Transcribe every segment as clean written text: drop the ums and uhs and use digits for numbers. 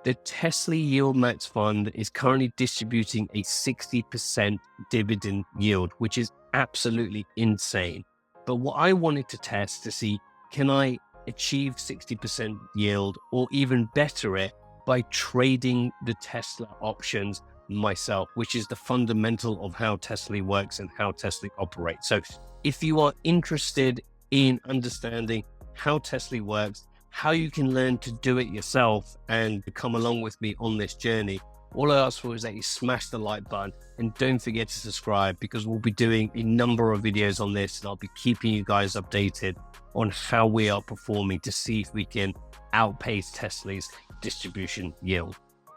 The TSLY yieldmax fund is currently distributing a 60% dividend yield, which is absolutely insane. But what I wanted to test to see, can I achieve 60% yield or even better it by trading the TSLY options myself, which is the fundamental of how TSLY works and how TSLY operates. So if you are interested in understanding how TSLY works, how you can learn to do it yourself and come along with me on this journey, all I ask for is that you smash the like button and don't forget to subscribe, because we'll be doing a number of videos on this and I'll be keeping you guys updated on how we are performing to see if we can outpace TSLY's distribution yield.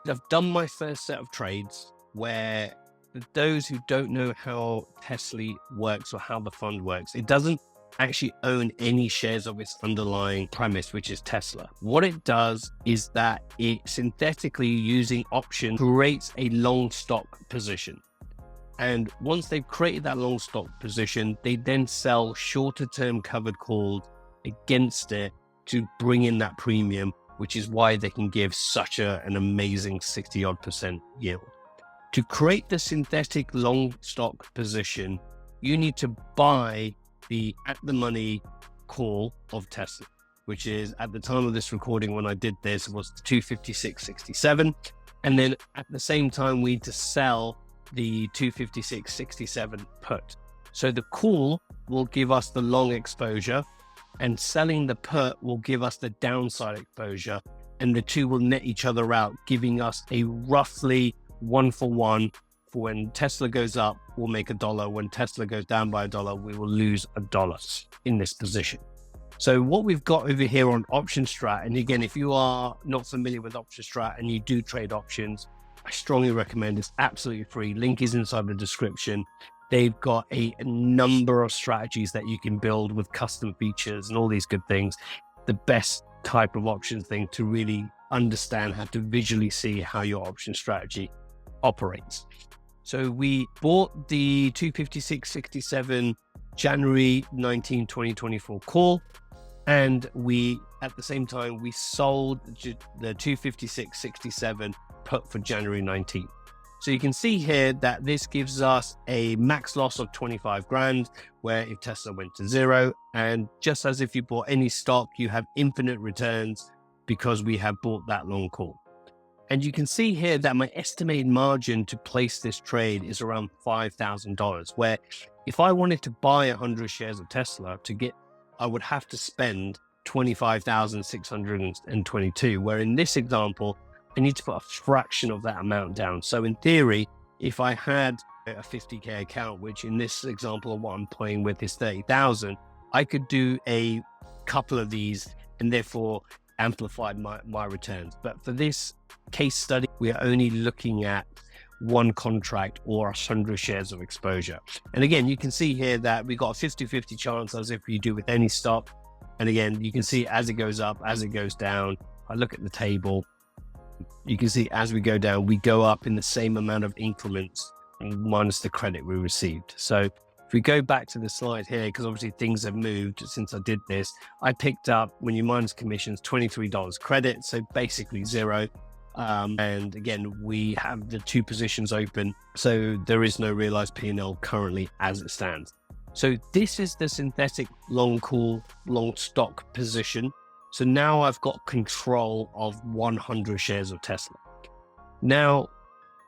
I've done my first set of trades where, for those who don't know how TSLY works or how the fund works, it doesn't actually own any shares of its underlying premise, which is Tesla. What it does is that it synthetically, using options, creates a long stock position. And once they've created that long stock position, they then sell shorter term covered calls against it to bring in that premium, which is why they can give such an amazing 60% yield. To create the synthetic long stock position, you need to buy the at the money call of Tesla, which is, at the time of this recording when I did this, was 256.67. And then at the same time, we need to sell the 256.67 put. So the call will give us the long exposure and selling the put will give us the downside exposure, and the two will net each other out, giving us a roughly 1-for-1. For when Tesla goes up, we'll make $1. When Tesla goes down by $1, we will lose $1 in this position. So what we've got over here on Option Strat, and again, if you are not familiar with Option Strat and you do trade options, I strongly recommend. It's absolutely free. Link is inside the description. They've got a number of strategies that you can build with custom features and all these good things. The best type of options thing to really understand how to visually see how your option strategy operates. So we bought the 256.67 January 19, 2024 call, and we, at the same time, we sold the 256.67 put for January 19. So you can see here that this gives us a max loss of 25 grand, where if Tesla went to zero, and just as if you bought any stock, you have infinite returns because we have bought that long call. And you can see here that my estimated margin to place this trade is around $5,000, where if I wanted to buy 100 shares of Tesla I would have to spend 25,622, where in this example, I need to put a fraction of that amount down. So in theory, if I had a 50K account, which in this example of what I'm playing with is 30,000, I could do a couple of these and therefore amplify my returns. But for this case study, we are only looking at one contract or 100 shares of exposure. And again, you can see here that we got a 50-50 chance, as if you do with any stock. And again, you can see as it goes up, as it goes down. I look at the table, you can see as we go down, we go up in the same amount of increments minus the credit we received. So if we go back to the slide here, because obviously things have moved since I did this, I picked up, when you minus commissions, $23 credit, so basically zero. And again, we have the two positions open, so there is no realized P&L currently as it stands. So this is the synthetic long call, long stock position. So now I've got control of 100 shares of Tesla. Now,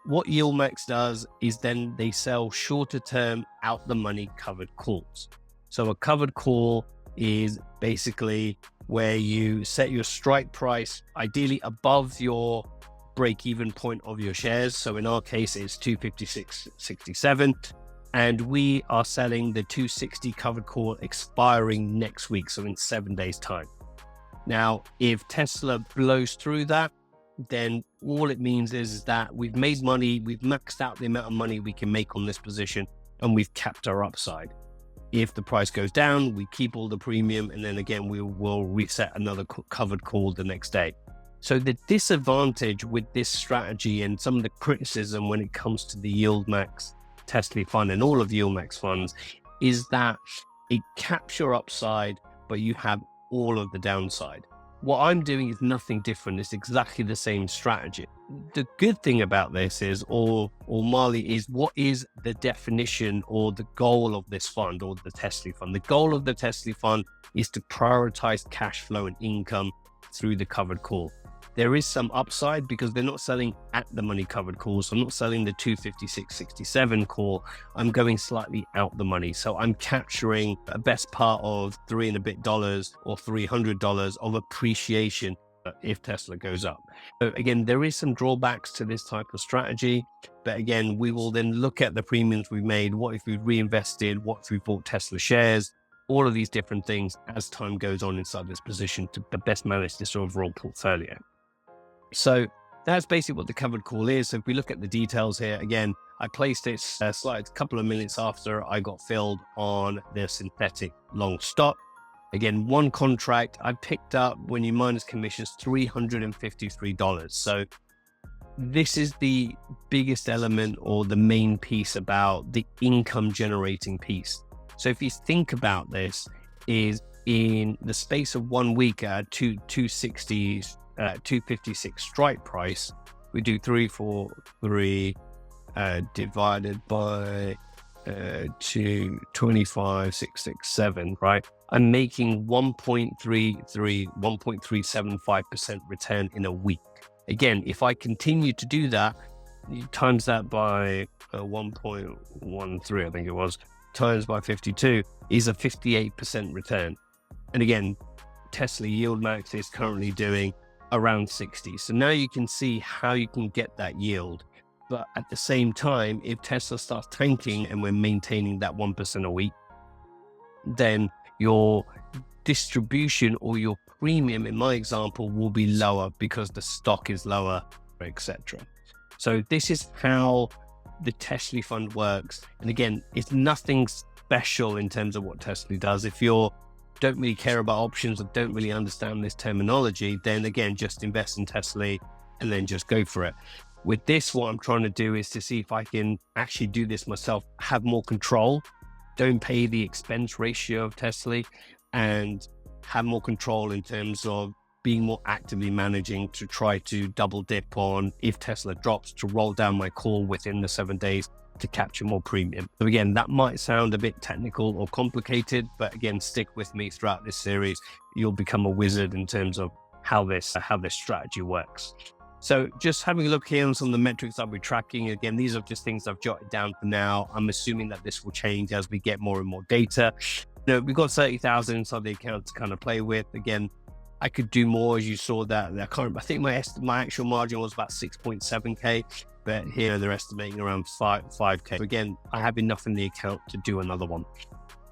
what yieldmax does is then they sell shorter term out the money covered calls. So a covered call is basically where you set your strike price, ideally above your break-even point of your shares. So in our case, it's 256.67, and we are selling the 260 covered call expiring next week, so in 7 days time. Now, if Tesla blows through that, then all it means is that we've made money, we've maxed out the amount of money we can make on this position, and we've capped our upside. If the price goes down, we keep all the premium, and then again, we will reset another covered call the next day. So the disadvantage with this strategy and some of the criticism when it comes to the yieldmax TSLY fund and all of the yieldmax funds is that it caps your upside, but you have all of the downside. what I'm doing is nothing different. It's exactly the same strategy. The good thing about this is, or Marley, is what is the definition or the goal of this fund or the TSLY fund? The goal of the TSLY fund is to prioritize cash flow and income through the covered call. There is some upside because they're not selling at the money covered calls. So I'm not selling the 256.67 call. I'm going slightly out the money. So I'm capturing a best part of $3 and a bit or $300 of appreciation if Tesla goes up. So again, there is some drawbacks to this type of strategy, but again, we will then look at the premiums we've made. What if we reinvested? What if we bought Tesla shares? All of these different things as time goes on inside this position to best manage this overall portfolio. So that's basically what the covered call is. So if we look at the details here, again, I placed it slide a couple of minutes after I got filled on the synthetic long stop. Again, one contract I picked up when you minus commissions, $353. So this is the biggest element or the main piece about the income generating piece. So if you think about this, is in the space of 1 week at 256 strike price, we do 343 divided by 225,667, right? I'm making 1.35% return in a week. Again, if I continue to do that, you times that by 1.13, I think it was, times by 52 is a 58% return. And again, TSLY yieldmax is currently doing around 60. So now you can see how you can get that yield. But at the same time, if Tesla starts tanking and we're maintaining that 1% a week, then your distribution or your premium, in my example, will be lower because the stock is lower, etc. So this is how the TSLY fund works. And again, it's nothing special in terms of what TSLY does. If you don't really care about options or don't really understand this terminology, then again, just invest in TSLY and then just go for it. With this, what I'm trying to do is to see if I can actually do this myself, have more control, don't pay the expense ratio of TSLY, and have more control in terms of being more actively managing to try to double dip on if Tesla drops, to roll down my call within the 7 days to capture more premium. So again, that might sound a bit technical or complicated, but again, stick with me throughout this series. You'll become a wizard in terms of how this strategy works. So just having a look here on some of the metrics I'll be tracking. Again, these are just things I've jotted down for now. I'm assuming that this will change as we get more and more data. You know, we've got 30,000 inside the account to kind of play with. Again, I could do more, as you saw that. I think my actual margin was about 6.7K, but here they're estimating around 5K. So again, I have enough in the account to do another one.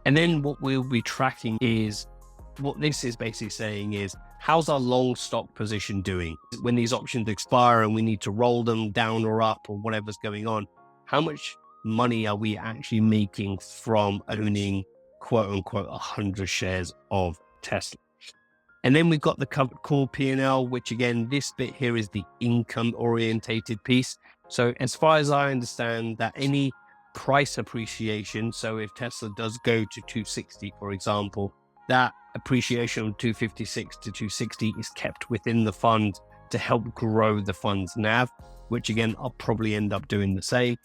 And then what we'll be tracking is, what this is basically saying is, how's our long stock position doing? When these options expire and we need to roll them down or up or whatever's going on, how much money are we actually making from owning quote unquote 100 shares of Tesla? And then we've got the covered call P&L, which again, this bit here is the income orientated piece. So as far as I understand, that any price appreciation, so if Tesla does go to 260, for example, that appreciation of 256 to 260 is kept within the fund to help grow the fund's NAV, which again, I'll probably end up doing the same.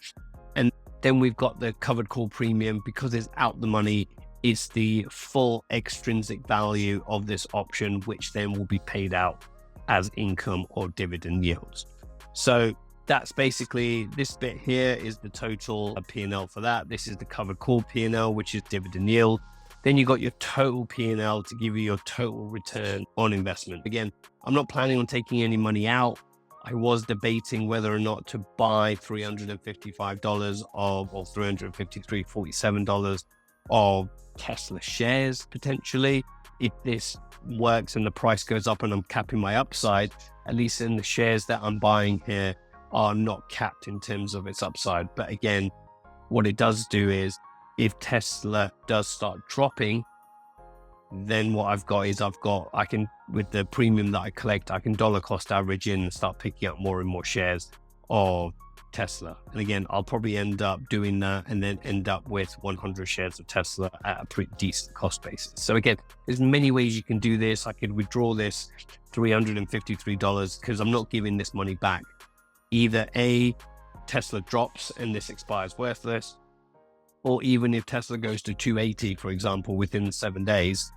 And then we've got the covered call premium, because it's out the money. It's the full extrinsic value of this option, which then will be paid out as income or dividend yields. So that's basically, this bit here is the total P&L for that. This is the covered call P&L, which is dividend yield. Then you got your total P&L to give you your total return on investment. Again, I'm not planning on taking any money out. I was debating whether or not to buy $355 of, or $353.47 of Tesla shares potentially. If this works and the price goes up and I'm capping my upside, at least in the shares that I'm buying here are not capped in terms of its upside. But again, what it does do is, if Tesla does start dropping, then what I've got is I can, with the premium that I collect, I can dollar cost average in and start picking up more and more shares of Tesla. And again, I'll probably end up doing that and then end up with 100 shares of Tesla at a pretty decent cost basis. So again, there's many ways you can do this. I could withdraw this $353 because I'm not giving this money back. Either A, Tesla drops and this expires worthless, or even if Tesla goes to 280, for example, within 7 days,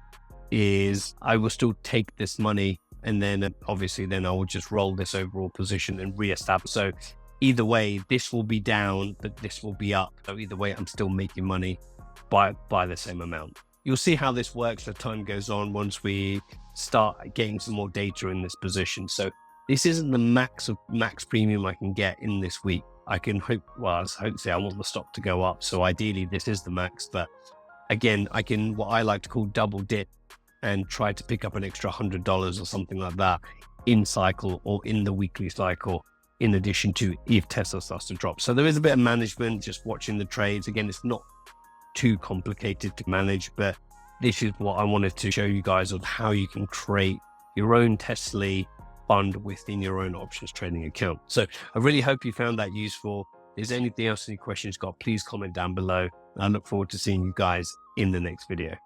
is I will still take this money, and then obviously then I will just roll this overall position and reestablish. So either way, this will be down, but this will be up. So either way, I'm still making money by the same amount. You'll see how this works as time goes on once we start getting some more data in this position. So this isn't the max premium I can get in this week. I can hopefully I want the stock to go up. So ideally this is the max, but again, I can, what I like to call double dip and try to pick up an extra $100 or something like that in cycle or in the weekly cycle, in addition to if Tesla starts to drop. So there is a bit of management, just watching the trades. Again, it's not too complicated to manage, but this is what I wanted to show you guys on how you can create your own TSLY fund within your own options trading account. So I really hope you found that useful. If there's anything else, any questions you've got, please comment down below. I look forward to seeing you guys in the next video.